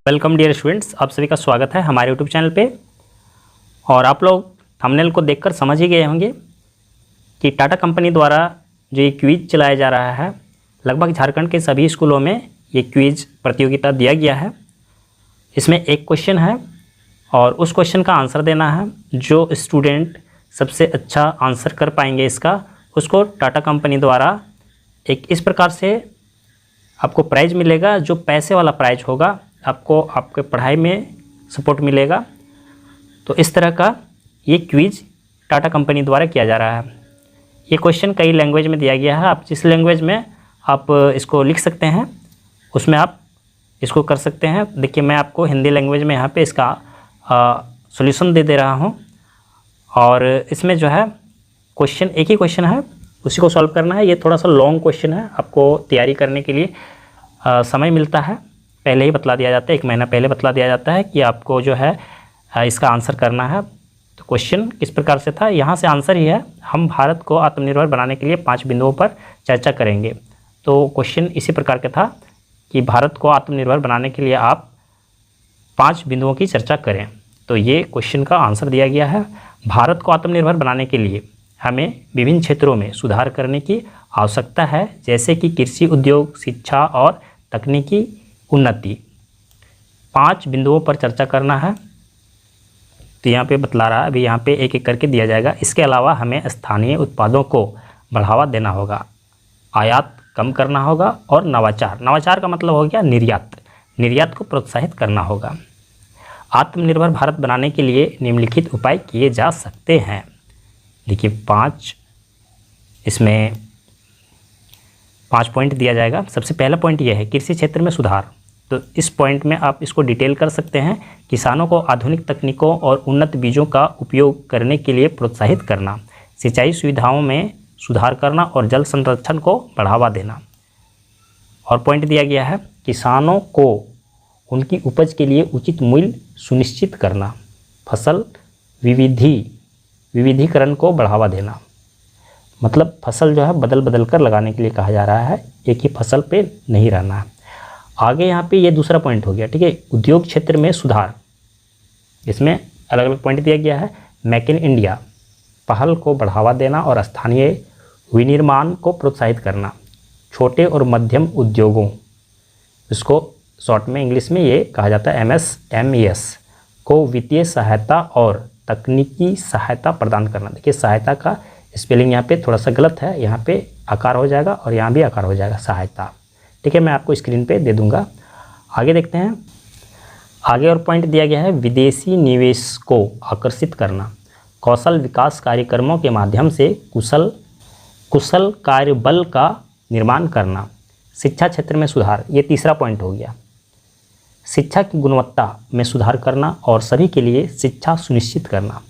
Welcome dear students, आप सभी का स्वागत है हमारे यूट्यूब चैनल पे। और आप लोग थंबनेल को देखकर समझ ही गए होंगे कि टाटा कंपनी द्वारा जो ये क्विज चलाया जा रहा है, लगभग झारखंड के सभी स्कूलों में ये क्विज प्रतियोगिता दिया गया है। इसमें एक क्वेश्चन है और उस क्वेश्चन का आंसर देना है। जो स्टूडेंट सबसे अच्छा आंसर कर पाएंगे इसका, उसको टाटा कंपनी द्वारा एक इस प्रकार से आपको प्राइज़ मिलेगा, जो पैसे वाला प्राइज़ होगा। आपको आपके पढ़ाई में सपोर्ट मिलेगा। तो इस तरह का ये क्विज टाटा कंपनी द्वारा किया जा रहा है। ये क्वेश्चन कई लैंग्वेज में दिया गया है। आप जिस लैंग्वेज में आप इसको लिख सकते हैं उसमें आप इसको कर सकते हैं। देखिए, मैं आपको हिंदी लैंग्वेज में यहाँ पे इसका सॉल्यूशन दे दे रहा हूँ। और इसमें जो है क्वेश्चन एक ही क्वेश्चन है, उसी को सॉल्व करना है। ये थोड़ा सा लॉन्ग क्वेश्चन है, आपको तैयारी करने के लिए समय मिलता है। पहले ही बतला दिया जाता है, 1 महीना पहले बतला दिया जाता है कि आपको जो है इसका आंसर करना है। तो क्वेश्चन किस प्रकार से था, यहाँ से आंसर ही है। हम भारत को आत्मनिर्भर बनाने के लिए 5 बिंदुओं पर चर्चा करेंगे। तो क्वेश्चन इसी प्रकार का था कि भारत को आत्मनिर्भर बनाने के लिए आप 5 बिंदुओं की चर्चा करें। तो ये क्वेश्चन का आंसर दिया गया है। भारत को आत्मनिर्भर बनाने के लिए हमें विभिन्न क्षेत्रों में सुधार करने की आवश्यकता है, जैसे कि कृषि उद्योग, शिक्षा और तकनीकी उन्नति। 5 बिंदुओं पर चर्चा करना है। तो यहाँ पे बतला रहा है, अभी यहाँ पे एक एक करके दिया जाएगा। इसके अलावा हमें स्थानीय उत्पादों को बढ़ावा देना होगा, आयात कम करना होगा और नवाचार का मतलब हो गया निर्यात को प्रोत्साहित करना होगा। आत्मनिर्भर भारत बनाने के लिए निम्नलिखित उपाय किए जा सकते हैं। देखिए, 5 पॉइंट दिया जाएगा। सबसे पहला पॉइंट यह है कृषि क्षेत्र में सुधार। तो इस पॉइंट में आप इसको डिटेल कर सकते हैं। किसानों को आधुनिक तकनीकों और उन्नत बीजों का उपयोग करने के लिए प्रोत्साहित करना, सिंचाई सुविधाओं में सुधार करना और जल संरक्षण को बढ़ावा देना। और पॉइंट दिया गया है किसानों को उनकी उपज के लिए उचित मूल्य सुनिश्चित करना, फसल विविधीकरण को बढ़ावा देना। मतलब फसल जो है बदल कर लगाने के लिए कहा जा रहा है, एक ही फसल पे नहीं रहना है। आगे यहाँ पे ये दूसरा पॉइंट हो गया, ठीक है। उद्योग क्षेत्र में सुधार, इसमें अलग अलग पॉइंट दिया गया है। मेक इन इंडिया पहल को बढ़ावा देना और स्थानीय विनिर्माण को प्रोत्साहित करना। छोटे और मध्यम उद्योगों, इसको शॉर्ट में इंग्लिश में ये कहा जाता है MSMEs, को वित्तीय सहायता और तकनीकी सहायता प्रदान करना। देखिए, सहायता का स्पेलिंग यहाँ पे थोड़ा सा गलत है, यहाँ पे आकार हो जाएगा और यहाँ भी आकार हो जाएगा, सहायता। ठीक है, मैं आपको स्क्रीन पे दे दूंगा। आगे देखते हैं। आगे और पॉइंट दिया गया है विदेशी निवेश को आकर्षित करना, कौशल विकास कार्यक्रमों के माध्यम से कुशल कार्यबल का निर्माण करना। शिक्षा क्षेत्र में सुधार, ये तीसरा पॉइंट हो गया। शिक्षा की गुणवत्ता में सुधार करना और सभी के लिए शिक्षा सुनिश्चित करना।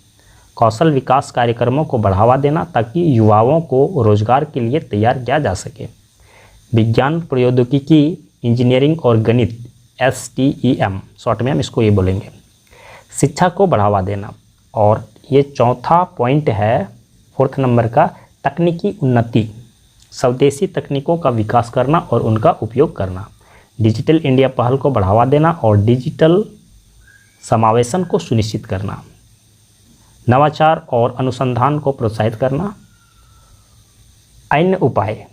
कौशल विकास कार्यक्रमों को बढ़ावा देना ताकि युवाओं को रोजगार के लिए तैयार किया जा सके। विज्ञान, प्रौद्योगिकी, इंजीनियरिंग और गणित STEM, शॉर्ट में हम इसको ये बोलेंगे, शिक्षा को बढ़ावा देना। और ये चौथा पॉइंट है 4th नंबर का, तकनीकी उन्नति, स्वदेशी तकनीकों का विकास करना और उनका उपयोग करना। डिजिटल इंडिया पहल को बढ़ावा देना और डिजिटल समावेशन को सुनिश्चित करना। नवाचार और अनुसंधान को प्रोत्साहित करना। अन्य उपाय,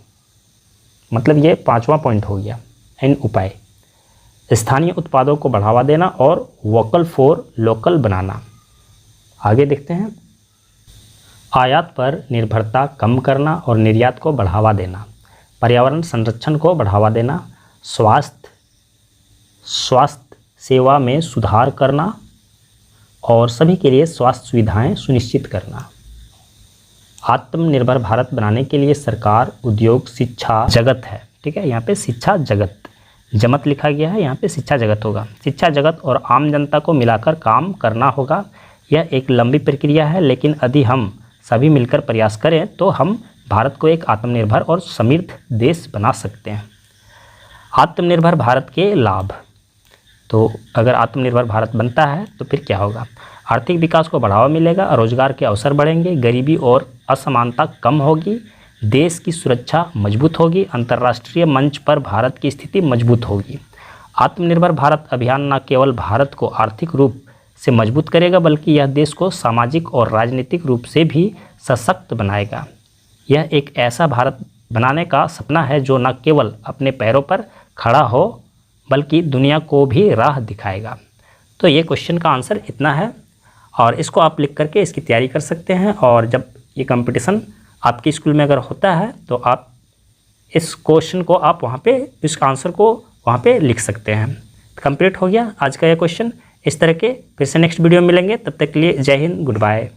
मतलब ये 5वां पॉइंट हो गया। अन्य उपाय, स्थानीय उत्पादों को बढ़ावा देना और वोकल फॉर लोकल बनाना। आगे देखते हैं। आयात पर निर्भरता कम करना और निर्यात को बढ़ावा देना। पर्यावरण संरक्षण को बढ़ावा देना। स्वास्थ्य सेवा में सुधार करना और सभी के लिए स्वास्थ्य सुविधाएं सुनिश्चित करना। आत्मनिर्भर भारत बनाने के लिए सरकार, उद्योग, शिक्षा जगत है। ठीक है, यहाँ पे शिक्षा जगत, जमत लिखा गया है, यहाँ पे शिक्षा जगत होगा। शिक्षा जगत और आम जनता को मिलाकर काम करना होगा। यह एक लंबी प्रक्रिया है, लेकिन यदि हम सभी मिलकर प्रयास करें तो हम भारत को एक आत्मनिर्भर और समृद्ध देश बना सकते हैं। आत्मनिर्भर भारत के लाभ, तो अगर आत्मनिर्भर भारत बनता है तो फिर क्या होगा? आर्थिक विकास को बढ़ावा मिलेगा, रोजगार के अवसर बढ़ेंगे, गरीबी और असमानता कम होगी, देश की सुरक्षा मजबूत होगी, अंतर्राष्ट्रीय मंच पर भारत की स्थिति मजबूत होगी। आत्मनिर्भर भारत अभियान न केवल भारत को आर्थिक रूप से मजबूत करेगा बल्कि यह देश को सामाजिक और राजनीतिक रूप से भी सशक्त बनाएगा। यह एक ऐसा भारत बनाने का सपना है जो न केवल अपने पैरों पर खड़ा हो बल्कि दुनिया को भी राह दिखाएगा। तो ये क्वेश्चन का आंसर इतना है और इसको आप लिख करके इसकी तैयारी कर सकते हैं और जब ये कंपटीशन आपके स्कूल में अगर होता है तो आप इस क्वेश्चन को आप वहाँ पे इस आंसर को वहाँ पे लिख सकते हैं। कंप्लीट हो गया आज का ये क्वेश्चन। इस तरह के फिर से नेक्स्ट वीडियो में मिलेंगे, तब तक के लिए जय हिंद, गुड बाय।